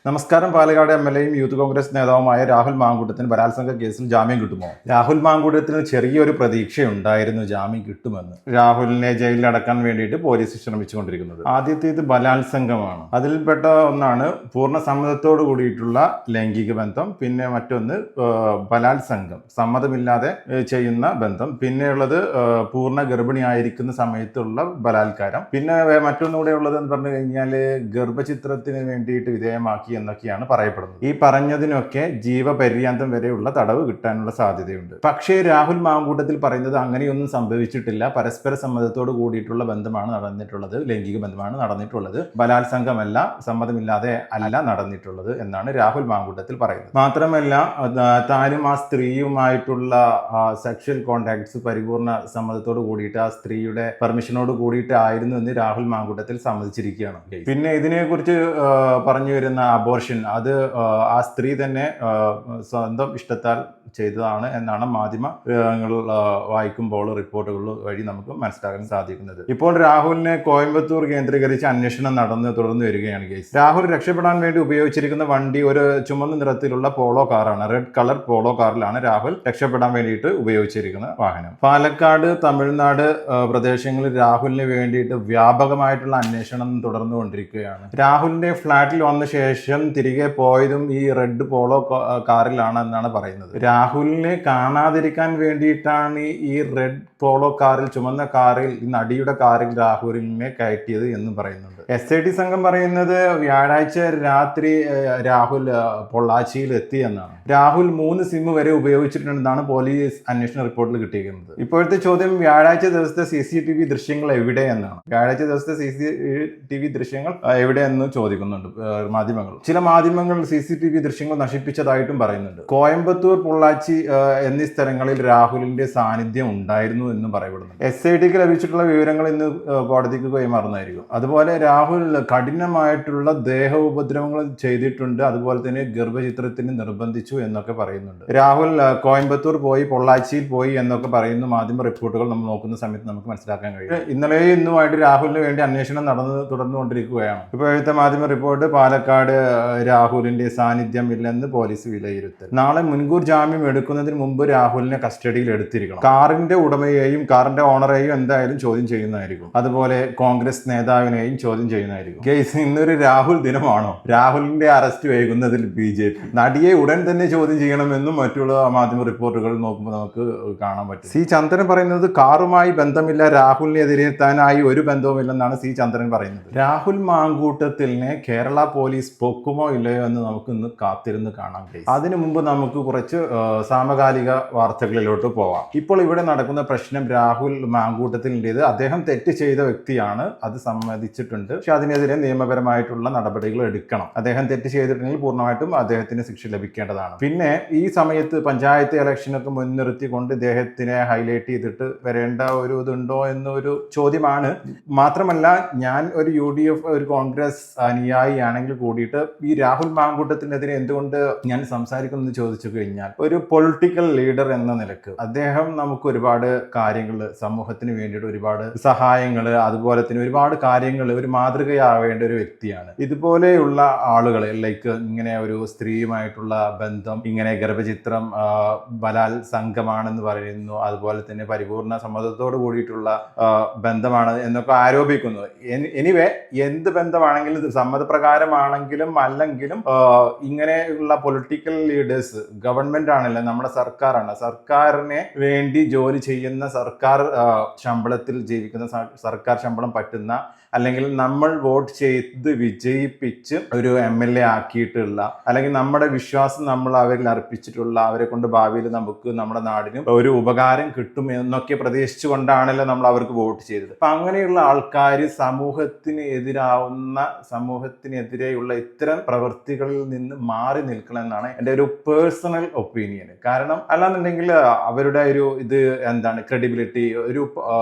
നമസ്കാരം. പാലക്കാട് എംഎൽഎയും യൂത്ത് കോൺഗ്രസ് നേതാവുമായ രാഹുൽ മാങ്കൂട്ടത്തിന് ബലാത്സംഗ കേസിൽ ജാമ്യം കിട്ടുമോ? രാഹുൽ മാങ്കൂട്ടത്തിന് ചെറിയൊരു പ്രതീക്ഷയുണ്ടായിരുന്നു ജാമ്യം കിട്ടുമെന്ന്. രാഹുലിനെ ജയിലിൽ അടക്കാൻ വേണ്ടിയിട്ട് പോലീസ് ശ്രമിച്ചുകൊണ്ടിരിക്കുന്നത്. ആദ്യത്തേത് ബലാത്സംഗമാണ്. അതിൽപ്പെട്ട ഒന്നാണ് പൂർണ്ണ സമ്മതത്തോട് കൂടിയിട്ടുള്ള ലൈംഗിക ബന്ധം. പിന്നെ മറ്റൊന്ന് ബലാത്സംഗം, സമ്മതമില്ലാതെ ചെയ്യുന്ന ബന്ധം. പിന്നെയുള്ളത് പൂർണ്ണ ഗർഭിണിയായിരിക്കുന്ന സമയത്തുള്ള ബലാത്കാരം. പിന്നെ മറ്റൊന്നുകൂടെ ഉള്ളത് എന്ന് പറഞ്ഞു കഴിഞ്ഞാൽ ഗർഭചിത്രത്തിന് വേണ്ടിയിട്ട് വിധേയമാക്കി എന്നൊക്കെയാണ് പറയപ്പെടുന്നത്. ഈ പറഞ്ഞതിനൊക്കെ ജീവപര്യന്തം വരെയുള്ള തടവ് കിട്ടാനുള്ള സാധ്യതയുണ്ട്. പക്ഷേ രാഹുൽ മാങ്കൂട്ടത്തിൽ പറയുന്നത് അങ്ങനെയൊന്നും സംഭവിച്ചിട്ടില്ല. പരസ്പര സമ്മതത്തോട് കൂടിയിട്ടുള്ള ബന്ധമാണ് നടന്നിട്ടുള്ളത്, ലൈംഗിക ബന്ധമാണ് നടന്നിട്ടുള്ളത്, ബലാത്സംഗമല്ല, സമ്മതമില്ലാതെ അല്ല നടന്നിട്ടുള്ളത് എന്നാണ് രാഹുൽ മാങ്കൂട്ടത്തിൽ പറയുന്നത്. മാത്രമല്ല താനും ആ സ്ത്രീയുമായിട്ടുള്ള സെക്ഷൽ കോണ്ടാക്ട്സ് പരിപൂർണ സമ്മതത്തോട് കൂടിയിട്ട് ആ സ്ത്രീയുടെ പെർമിഷനോട് കൂടിയിട്ട് ആയിരുന്നു എന്ന് രാഹുൽ മാങ്കൂട്ടത്തിൽ സമ്മതിച്ചിരിക്കുകയാണ്. പിന്നെ ഇതിനെക്കുറിച്ച് പറഞ്ഞു വരുന്ന അബോർഷൻ, അത് ആ സ്ത്രീ തന്നെ സ്വന്തം ഇഷ്ടത്താൽ ചെയ്തതാണ് എന്നാണ് മാധ്യമങ്ങൾ വായിക്കുമ്പോൾ റിപ്പോർട്ടുകൾ വഴി നമുക്ക് മനസ്സിലാക്കാൻ സാധിക്കുന്നത്. ഇപ്പോൾ രാഹുലിനെ കോയമ്പത്തൂർ കേന്ദ്രീകരിച്ച് അന്വേഷണം തുടർന്നു വരികയാണ് കേസ്. രാഹുൽ രക്ഷപ്പെടാൻ വേണ്ടി ഉപയോഗിച്ചിരിക്കുന്ന വണ്ടി ഒരു ചുമന്ന നിറത്തിലുള്ള പോളോ കാറാണ്. റെഡ് കളർ പോളോ കാറിലാണ് രാഹുൽ രക്ഷപ്പെടാൻ വേണ്ടിയിട്ട് ഉപയോഗിച്ചിരിക്കുന്ന വാഹനം. പാലക്കാട്, തമിഴ്നാട് പ്രദേശങ്ങളിൽ രാഹുലിന് വേണ്ടിയിട്ട് വ്യാപകമായിട്ടുള്ള അന്വേഷണം തുടർന്നുകൊണ്ടിരിക്കുകയാണ്. രാഹുലിന്റെ ഫ്ളാറ്റിൽ വന്ന ശേഷം തിരികെ പോയതും ഈ റെഡ് പോളോ കാറിലാണ് എന്നാണ് പറയുന്നത്. രാഹുലിനെ കാണാതിരിക്കാൻ വേണ്ടിയിട്ടാണ് ഈ റെഡ് പോളോ കാറിൽ, ചുമന്ന കാറിൽ, ഈ നടിയുടെ കാറിൽ രാഹുലിനെ കയറ്റിയത് എന്നും പറയുന്നുണ്ട്. SIT സംഘം പറയുന്നത് വ്യാഴാഴ്ച രാത്രി രാഹുൽ പൊള്ളാച്ചിയിൽ എത്തി എന്നാണ്. രാഹുൽ 3 സിം വരെ ഉപയോഗിച്ചിട്ടുണ്ടെന്നാണ് പോലീസ് അന്വേഷണ റിപ്പോർട്ടിൽ കിട്ടിയിരിക്കുന്നത്. ഇപ്പോഴത്തെ ചോദ്യം വ്യാഴാഴ്ച ദിവസത്തെ CCTV ദൃശ്യങ്ങൾ എവിടെ എന്നാണ്. വ്യാഴാഴ്ച ദിവസത്തെ CCTV ദൃശ്യങ്ങൾ എവിടെയെന്ന് ചോദിക്കുന്നുണ്ട് മാധ്യമങ്ങൾ. ചില മാധ്യമങ്ങൾ CCTV ദൃശ്യങ്ങൾ നശിപ്പിച്ചതായിട്ടും പറയുന്നുണ്ട്. കോയമ്പത്തൂർ, പൊള്ളാച്ചി എന്നീ സ്ഥലങ്ങളിൽ രാഹുലിന്റെ സാന്നിധ്യം ഉണ്ടായിരുന്നു എന്നും പറയപ്പെടുന്നു. SITക്ക് ലഭിച്ചിട്ടുള്ള വിവരങ്ങൾ ഇന്ന് കോടതിക്ക് കൈമാറുന്നതായിരിക്കും. അതുപോലെ രാഹുൽ കഠിനമായിട്ടുള്ള ദേഹ ഉപദ്രവങ്ങൾ ചെയ്തിട്ടുണ്ട്, അതുപോലെ തന്നെ ഗർഭചിത്രത്തിന് നിർബന്ധിച്ചു എന്നൊക്കെ പറയുന്നുണ്ട്. രാഹുൽ കോയമ്പത്തൂർ പോയി, പൊള്ളാച്ചിയിൽ പോയി എന്നൊക്കെ പറയുന്ന മാധ്യമ റിപ്പോർട്ടുകൾ നമ്മൾ നോക്കുന്ന സമയത്ത് നമുക്ക് മനസ്സിലാക്കാൻ കഴിയും. ഇന്നലെയും ഇന്നുമായിട്ട് രാഹുലിന് വേണ്ടി അന്വേഷണം തുടർന്നുകൊണ്ടിരിക്കുകയാണ്. ഇപ്പോഴത്തെ മാധ്യമ റിപ്പോർട്ട് പാലക്കാട് രാഹുലിന്റെ സാന്നിധ്യം ഇല്ലെന്ന് പോലീസ് വിലയിരുത്തൽ. നാളെ മുൻകൂർ ജാമ്യം എടുക്കുന്നതിന് മുമ്പ് രാഹുലിനെ കസ്റ്റഡിയിൽ എടുത്തിരിക്കണം. കാറിന്റെ ഉടമയെയും കാറിന്റെ ഓണറെയും എന്തായാലും ചോദ്യം ചെയ്യുന്നതായിരിക്കും. അതുപോലെ കോൺഗ്രസ് നേതാവിനെയും ചോദ്യം ചെയ്യുന്നതായിരിക്കും. കേസ് ഇന്നൊരു രാഹുൽ ദിനമാണോ? രാഹുലിന്റെ അറസ്റ്റ് വൈകുന്നതിൽ BJP. നടിയെ ഉടൻ തന്നെ ചോദ്യം ചെയ്യണമെന്നും മറ്റുള്ള മാധ്യമ റിപ്പോർട്ടുകൾ നോക്കുമ്പോൾ നമുക്ക് കാണാൻ പറ്റും. C. ചന്ദ്രൻ പറയുന്നത് കാറുമായി ബന്ധമില്ല, രാഹുലിനെതിരെ താനായി ഒരു ബന്ധവുമില്ലെന്നാണ് C. ചന്ദ്രൻ പറയുന്നത്. രാഹുൽ മാങ്കൂട്ടത്തിനെ കേരള പോലീസ് പൊക്കുമോ ഇല്ലയോ എന്ന് നമുക്ക് ഇന്ന് കാത്തിരുന്ന് കാണാം. അതിനു മുമ്പ് നമുക്ക് കുറച്ച് സമകാലിക വാർത്തകളിലോട്ട് പോവാം. ഇപ്പോൾ ഇവിടെ നടക്കുന്ന പ്രശ്നം രാഹുൽ മാങ്കൂട്ടത്തിൻ്റെത്. അദ്ദേഹം തെറ്റ് ചെയ്ത വ്യക്തിയാണ്, അത് സമ്മതിച്ചിട്ടുണ്ട്. പക്ഷെ അതിനെതിരെ നിയമപരമായിട്ടുള്ള നടപടികൾ എടുക്കണം. അദ്ദേഹം തെറ്റ് ചെയ്തിട്ടുണ്ടെങ്കിൽ പൂർണ്ണമായിട്ടും അദ്ദേഹത്തിന് ശിക്ഷ ലഭിക്കേണ്ടതാണ്. പിന്നെ ഈ സമയത്ത് പഞ്ചായത്ത് ഇലക്ഷനൊക്കെ മുൻനിർത്തിക്കൊണ്ട് ഇദ്ദേഹത്തിനെ ഹൈലൈറ്റ് ചെയ്തിട്ട് വരേണ്ട ഒരു ഇതുണ്ടോ എന്നൊരു ചോദ്യമാണ്. മാത്രമല്ല, ഞാൻ ഒരു UDF, ഒരു കോൺഗ്രസ് അനുയായിയാണെങ്കിൽ കൂടിയിട്ട് ഈ രാഹുൽ മാങ്കൂട്ടത്തിനെതിരെ എന്തുകൊണ്ട് ഞാൻ സംസാരിക്കുന്നത് ചോദിച്ചു കഴിഞ്ഞാൽ, ഒരു പൊളിറ്റിക്കൽ ലീഡർ എന്ന നിലക്ക് അദ്ദേഹം നമുക്ക് ഒരുപാട് കാര്യങ്ങൾ, സമൂഹത്തിന് വേണ്ടിയിട്ട് ഒരുപാട് സഹായങ്ങൾ, അതുപോലെ തന്നെ ഒരുപാട് കാര്യങ്ങൾ, ഒരു മാതൃകയാവേണ്ട ഒരു വ്യക്തിയാണ്. ഇതുപോലെയുള്ള ആളുകളെ ലൈക്ക് ഇങ്ങനെ ഒരു സ്ത്രീയുമായിട്ടുള്ള ബന്ധം, ഇങ്ങനെ ഗർഭചിത്രം, ബലാത്സംഗമാണെന്ന് പറയുന്നു, അതുപോലെ തന്നെ പരിപൂർണ സമ്മതത്തോട് കൂടിയിട്ടുള്ള ബന്ധമാണ് എന്നൊക്കെ ആരോപിക്കുന്നു. എനിവേ, എന്ത് ബന്ധമാണെങ്കിലും, സമ്മതപ്രകാരമാണെങ്കിലും അല്ലെങ്കിലും, ഇങ്ങനെയുള്ള പൊളിറ്റിക്കൽ ലീഡേഴ്സ്, ഗവൺമെന്റ് ആണല്ലോ, നമ്മുടെ സർക്കാരാണ്, സർക്കാരിനെ വേണ്ടി ജോലി ചെയ്യുന്ന, സർക്കാർ ശമ്പളത്തിൽ ജീവിക്കുന്ന, സർക്കാർ ശമ്പളം പറ്റുന്ന, അല്ലെങ്കിൽ നമ്മൾ വോട്ട് ചെയ്ത് വിജയിപ്പിച്ച് ഒരു MLA ആക്കിയിട്ടുള്ള, അല്ലെങ്കിൽ നമ്മുടെ വിശ്വാസം നമ്മൾ അവരിൽ അർപ്പിച്ചിട്ടുള്ള, അവരെ കൊണ്ട് ഭാവിയിൽ നമുക്ക് നമ്മുടെ നാടിനും ഒരു ഉപകാരം കിട്ടും എന്നൊക്കെ പ്രതീക്ഷിച്ചുകൊണ്ടാണല്ലോ നമ്മൾ അവർക്ക് വോട്ട് ചെയ്തത്. അപ്പൊ അങ്ങനെയുള്ള ആൾക്കാർ സമൂഹത്തിന് എതിരാവുന്ന, സമൂഹത്തിനെതിരെയുള്ള ഇത്തരം പ്രവൃത്തികളിൽ നിന്ന് മാറി നിൽക്കണമെന്നാണ് എൻ്റെ ഒരു പേഴ്സണൽ ഒപ്പീനിയൻ. കാരണം അല്ലാന്നുണ്ടെങ്കിൽ അവരുടെ ഒരു ഇത് എന്താണ്, ക്രെഡിബിലിറ്റി, ഒരു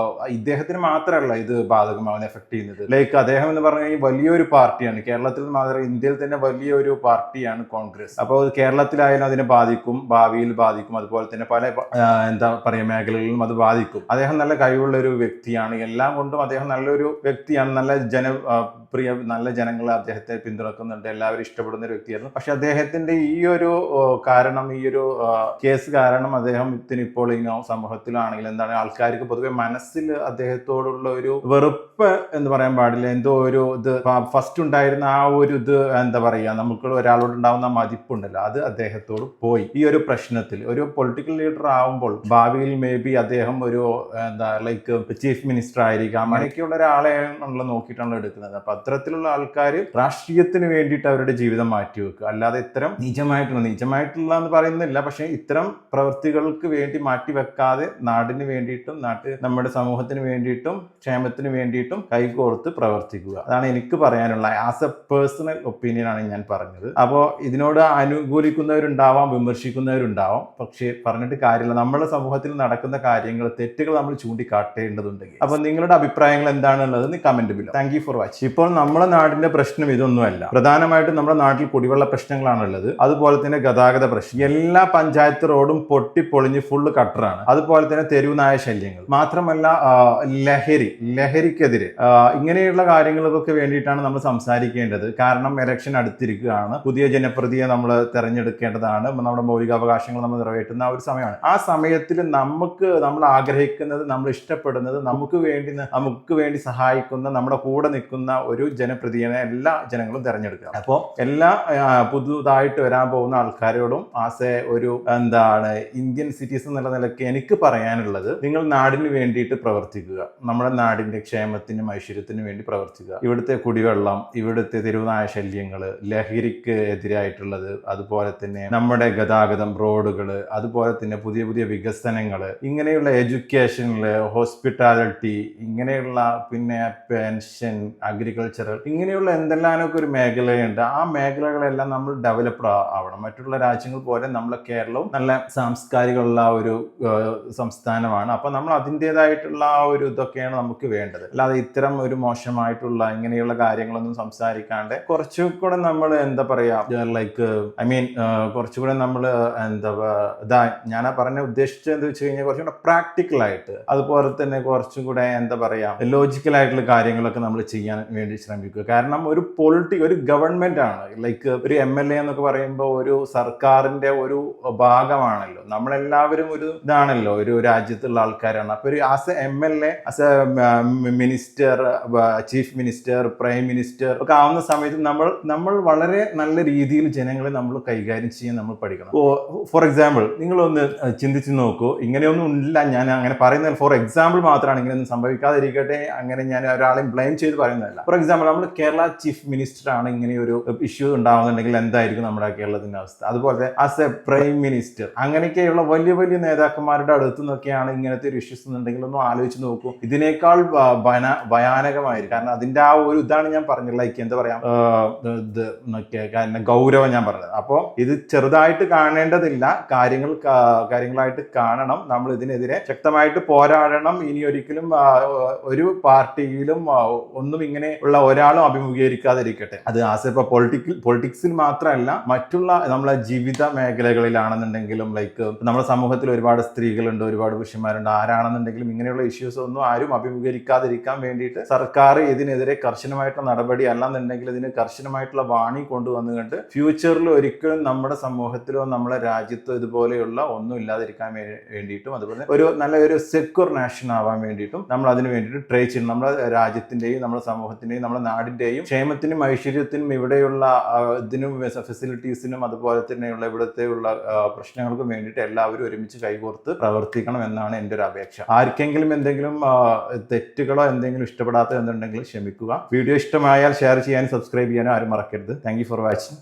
ഇദ്ദേഹത്തിന് മാത്രമല്ല ഇത് ബാധകമാവുന്ന, എഫക്ട് ചെയ്യുന്നത്, ലൈക്ക് അദ്ദേഹം എന്ന് പറഞ്ഞു കഴിഞ്ഞാൽ വലിയൊരു പാർട്ടിയാണ്. കേരളത്തിൽ മാത്രം ഇന്ത്യയിൽ തന്നെ വലിയൊരു പാർട്ടിയാണ് കോൺഗ്രസ്. അപ്പോൾ കേരളത്തിലായാലും അതിനെ ബാധിക്കും, ഭാവിയിൽ ബാധിക്കും, അതുപോലെ തന്നെ പല എന്താ പറയുക മേഖലകളിലും അത് ബാധിക്കും. അദ്ദേഹം നല്ല കഴിവുള്ള ഒരു വ്യക്തിയാണ്, എല്ലാം കൊണ്ടും അദ്ദേഹം നല്ലൊരു വ്യക്തിയാണ്, നല്ല നല്ല ജനങ്ങൾ അദ്ദേഹത്തെ പിന്തുണക്കുന്നുണ്ട്, എല്ലാവരും ഇഷ്ടപ്പെടുന്ന ഒരു വ്യക്തിയായിരുന്നു. പക്ഷെ അദ്ദേഹത്തിന്റെ ഈ ഒരു കാരണം, ഈ ഒരു കേസ് കാരണം അദ്ദേഹത്തിന് ഇപ്പോൾ സമൂഹത്തിലാണെങ്കിൽ എന്താണ് ആൾക്കാർക്ക് പൊതുവെ മനസ്സിൽ അദ്ദേഹത്തോടുള്ള ഒരു വെറുപ്പ് എന്ന് പറയാൻ പാടില്ല, എന്തോ ഒരു ഇത് ഫസ്റ്റ് ഉണ്ടായിരുന്ന ആ ഒരു ഇത് എന്താ പറയാ, നമുക്ക് ഒരാളോട് ഉണ്ടാവുന്ന മതിപ്പുണ്ടല്ലോ, അത് അദ്ദേഹത്തോട് പോയി. ഈ ഒരു പ്രശ്നത്തിൽ ഒരു പൊളിറ്റിക്കൽ ലീഡർ ആവുമ്പോൾ ഭാവിയിൽ മേ ബി അദ്ദേഹം ഒരു എന്താ ലൈക്ക് ചീഫ് മിനിസ്റ്റർ ആയിരിക്കാം, അങ്ങനെയൊക്കെയുള്ള ഒരാളെ നോക്കിയിട്ടാണല്ലോ എടുക്കുന്നത്. അപ്പൊ അത്തരത്തിലുള്ള ആൾക്കാർ രാഷ്ട്രീയത്തിന് വേണ്ടിയിട്ട് അവരുടെ ജീവിതം മാറ്റിവെക്കുക, അല്ലാതെ ഇത്തരം നീചമായിട്ടുള്ള എന്ന് പറയുന്നില്ല, പക്ഷെ ഇത്തരം പ്രവൃത്തികൾക്ക് വേണ്ടി മാറ്റിവെക്കാതെ നാടിന് വേണ്ടിയിട്ടും നമ്മുടെ സമൂഹത്തിന് വേണ്ടിയിട്ടും ക്ഷേമത്തിന് വേണ്ടിയിട്ടും കൈകോർത്ത് പ്രവർത്തിക്കുക. അതാണ് എനിക്ക് പറയാനുള്ള ആസ് എ പേഴ്സണൽ ഒപ്പീനിയൻ ആണ് ഞാൻ പറഞ്ഞത്. അപ്പോൾ ഇതിനോട് അനുകൂലിക്കുന്നവരുണ്ടാവാം, വിമർശിക്കുന്നവരുണ്ടാവാം, പക്ഷേ പറഞ്ഞിട്ട് കാര്യമില്ല. നമ്മുടെ സമൂഹത്തിൽ നടക്കുന്ന കാര്യങ്ങൾ, തെറ്റുകൾ നമ്മൾ ചൂണ്ടിക്കാട്ടേണ്ടതുണ്ടെങ്കിൽ. അപ്പോൾ നിങ്ങളുടെ അഭിപ്രായങ്ങൾ എന്താണുള്ളത് comment below. Thank you for watching. ഇപ്പോൾ നമ്മുടെ നാടിന്റെ പ്രശ്നം ഇതൊന്നുമല്ല, പ്രധാനമായിട്ടും നമ്മുടെ നാട്ടിൽ കുടിവെള്ള പ്രശ്നങ്ങളാണുള്ളത്, അതുപോലെ തന്നെ ഗതാഗത പ്രശ്നം, എല്ലാ പഞ്ചായത്ത് റോഡും പൊട്ടിപ്പൊളിഞ്ഞ് ഫുള്ള് കട്ടറാണ്, അതുപോലെ തന്നെ തെരുവുനായ ശല്യങ്ങൾ, മാത്രമല്ല ലഹരിക്കെതിരെ ഇങ്ങനെയുള്ള കാര്യങ്ങൾക്കൊക്കെ വേണ്ടിയിട്ടാണ് നമ്മൾ സംസാരിക്കേണ്ടത്. കാരണം ഇലക്ഷൻ അടുത്തിരിക്കുകയാണ്, പുതിയ ജനപ്രതിയെ നമ്മൾ തെരഞ്ഞെടുക്കേണ്ടതാണ്, നമ്മുടെ മൗലികാവകാശങ്ങൾ നമ്മൾ നിറവേറ്റുന്ന ഒരു സമയമാണ്. ആ സമയത്തിൽ നമ്മൾ ആഗ്രഹിക്കുന്നത്, നമ്മൾ ഇഷ്ടപ്പെടുന്നത്, നമുക്ക് വേണ്ടി സഹായിക്കുന്ന, നമ്മുടെ കൂടെ നിൽക്കുന്ന ഒരു ജനപ്രതിയെ എല്ലാ ജനങ്ങളും തെരഞ്ഞെടുക്കുക. അപ്പോൾ എല്ലാ പുതുതായിട്ട് വരാൻ പോകുന്ന ആൾക്കാരോടും ആസ് എ ഒരു ഇന്ത്യൻ സിറ്റിസൺ എന്നുള്ള നിലയ്ക്ക് എനിക്ക് പറയാനുള്ളത്, നിങ്ങൾ നാടിന് വേണ്ടിയിട്ട് പ്രവർത്തിക്കുക, നമ്മുടെ നാടിന്റെ ക്ഷേമത്തിനും ഐശ്വര്യത്തിനും വേണ്ടി പ്രവർത്തിക്കുക. ഇവിടുത്തെ കുടിവെള്ളം, ഇവിടുത്തെ തെരുവുനായ ശല്യങ്ങൾ, ലഹരിക്ക് എതിരായിട്ടുള്ളത്, അതുപോലെ തന്നെ നമ്മുടെ ഗതാഗതം, റോഡുകൾ, അതുപോലെ തന്നെ പുതിയ പുതിയ വികസനങ്ങൾ, ഇങ്ങനെയുള്ള എഡ്യൂക്കേഷനിൽ, ഹോസ്പിറ്റാലിറ്റി, ഇങ്ങനെയുള്ള പിന്നെ പെൻഷൻ, അഗ്രികൾച്ചറൽ, ഇങ്ങനെയുള്ള എന്തെല്ലാമൊക്കെ ഒരു മേഖലയുണ്ട്. ആ മേഖലകളെല്ലാം നമ്മൾ ഡെവലപ്ഡ് ആവണം. മറ്റുള്ള രാജ്യങ്ങൾ പോലെ നമ്മളെ കേരളവും നല്ല സാംസ്കാരികമുള്ള ഒരു സംസ്ഥാനമാണ്. അപ്പൊ നമ്മൾ അതിൻ്റെതായിട്ടുള്ള ആ ഒരു ഇതൊക്കെയാണ് നമുക്ക് വേണ്ടത്. അല്ലാതെ ഇത്തരം ഒരു മോശമായിട്ടുള്ള ഇങ്ങനെയുള്ള കാര്യങ്ങളൊന്നും സംസാരിക്കാണ്ട് കുറച്ചുകൂടെ നമ്മൾ എന്താ പറയാ ലൈക്ക് കുറച്ചുകൂടെ നമ്മൾ ഞാൻ പറഞ്ഞ ഉദ്ദേശിച്ചത് എന്താ വെച്ച് കഴിഞ്ഞാൽ കുറച്ചുകൂടെ പ്രാക്ടിക്കൽ ആയിട്ട്, അതുപോലെ തന്നെ കുറച്ചും കൂടെ എന്താ പറയാ ലോജിക്കൽ ആയിട്ടുള്ള കാര്യങ്ങളൊക്കെ നമ്മൾ ചെയ്യാൻ വേണ്ടി ശ്രമിക്കുക. കാരണം ഒരു ഗവൺമെന്റ് ആണ്, ലൈക്ക് ഒരു MLA എന്നൊക്കെ പറയുമ്പോൾ ഒരു സർക്കാരിന്റെ ഒരു ഭാഗമാണല്ലോ. നമ്മളെല്ലാവരും ഒരു ഇതാണല്ലോ, ഒരു രാജ്യത്തുള്ള ആൾക്കാരാണ്. അപ്പൊ ഒരു as A MLA, as A minister, chief minister, prime minister ഒക്കെ ആവുന്ന സമയത്ത് നമ്മൾ വളരെ നല്ല രീതിയിൽ ജനങ്ങളെ നമ്മൾ കൈകാര്യം ചെയ്യാൻ നമ്മൾ പഠിക്കണം. ഫോർ എക്സാമ്പിൾ, നിങ്ങളൊന്ന് ചിന്തിച്ച് നോക്കൂ, ഇങ്ങനെയൊന്നും ഇല്ല, ഞാൻ അങ്ങനെ പറയുന്നത് ഫോർ എക്സാമ്പിൾ മാത്രമാണ്, ഇങ്ങനെയൊന്നും സംഭവിക്കാതിരിക്കട്ടെ, അങ്ങനെ ഞാൻ ഒരാളെയും ബ്ലെയിം ചെയ്ത് പറയുന്നതല്ല. ഫോർ എക്സാമ്പിൾ, നമ്മൾ കേരള ചീഫ് മിനിസ്റ്റർ ആണ് ഇങ്ങനെ ഒരു ഇഷ്യൂ ഉണ്ടാവുന്നുണ്ടെങ്കിൽ എന്തായിരിക്കും നമ്മുടെ കേരളത്തിന്റെ അവസ്ഥ? അതുപോലെ ആസ് എ പ്രൈം മിനിസ്റ്റർ, അങ്ങനെയൊക്കെയുള്ള വലിയ വലിയ നേതാക്കന്മാരുടെ അടുത്ത് നിന്നൊക്കെയാണ് ഇങ്ങനത്തെ ഒരു ഇഷ്യൂസ് എന്നുണ്ടെങ്കിൽ ഒന്ന് ആലോചിച്ച് നോക്കൂ. ഇതിനേക്കാൾ ഭയാനകമായിരിക്കും. കാരണം അതിന്റെ ആ ഒരു ഇതാണ് ഞാൻ പറഞ്ഞത്, ലൈക്ക് എന്താ പറയാ ഗൗരവം ഞാൻ പറഞ്ഞത്. അപ്പോൾ ഇത് ചെറുതായിട്ട് കാണേണ്ടതില്ല, കാര്യങ്ങളായിട്ട് കാണണം. നമ്മൾ ഇതിനെതിരെ ശക്തമായിട്ട് പോരാടണം. ഇനി ഒരിക്കലും ഒരു പാർട്ടിയിലും ഒന്നും ഇങ്ങനെ ഉള്ള ഒരാളും അഭിമുഖീകരിക്കാതിരിക്കട്ടെ. അത് ആസ് എ പൊളിറ്റിക്സിൽ മാത്രമല്ല, മറ്റുള്ള നമ്മളെ ജീവിത മേഖലകളിലാണെന്നുണ്ടെങ്കിലും, ലൈക്ക് നമ്മുടെ സമൂഹത്തിൽ ഒരുപാട് സ്ത്രീകളുണ്ട്, ഒരുപാട് പുരുഷന്മാരുണ്ട്, ആരാണെന്നുണ്ടെങ്കിലും ഇങ്ങനെയുള്ള ഇഷ്യൂസ് ഒന്നും ആരും അഭിമുഖീകരിക്കാതിരിക്കാൻ വേണ്ടിയിട്ട് സർക്കാർ ഇതിനെതിരെ കർശനമായിട്ടുള്ള നടപടി, അല്ലാന്നുണ്ടെങ്കിൽ ഇതിന് കർശനമായിട്ടുള്ള വാണി കൊണ്ടുവന്നുകൊണ്ട് ഫ്യൂച്ചറിൽ ഒരിക്കലും നമ്മുടെ സമൂഹത്തിലോ നമ്മുടെ രാജ്യത്തോ ഇതുപോലെയുള്ള ഒന്നും ഇല്ലാതിരിക്കാൻ വേണ്ടിയിട്ടും, അതുപോലെ ഒരു സെക്യൂർ നാഷൻ ആവാൻ വേണ്ടിയിട്ടും നമ്മൾ അതിന് വേണ്ടിയിട്ട് ട്രൈ ചെയ്യണം. നമ്മുടെ രാജ്യത്തിന്റെയും നമ്മുടെ സമൂഹത്തിന്റെയും നമ്മുടെ നാടിന്റെയും ക്ഷേമത്തിനും ഐശ്വര്യത്തിനും, ഇവിടെയുള്ള ഇതിനും ഫെസിലിറ്റീസിനും, അതുപോലെ തന്നെയുള്ള ഇവിടുത്തെയുള്ള പ്രശ്നങ്ങൾക്കും വേണ്ടിയിട്ട് എല്ലാവരും ഒരുമിച്ച് കൈകോർത്ത് പ്രവർത്തിക്കണം എന്നാണ് എൻ്റെ ഒരു അപേക്ഷ. ആർക്കെങ്കിലും എന്തെങ്കിലും തെറ്റുകളോ എന്തെങ്കിലും ഇഷ്ടപ്പെടാത്ത എന്തുണ്ടെങ്കിൽ ക്ഷമിക്കുക. വീഡിയോ ഇഷ്ടമായാൽ ഷെയർ ചെയ്യാനും സബ്സ്ക്രൈബ് ചെയ്യാനും ആരും മറക്കരുത്. Thank you for watching.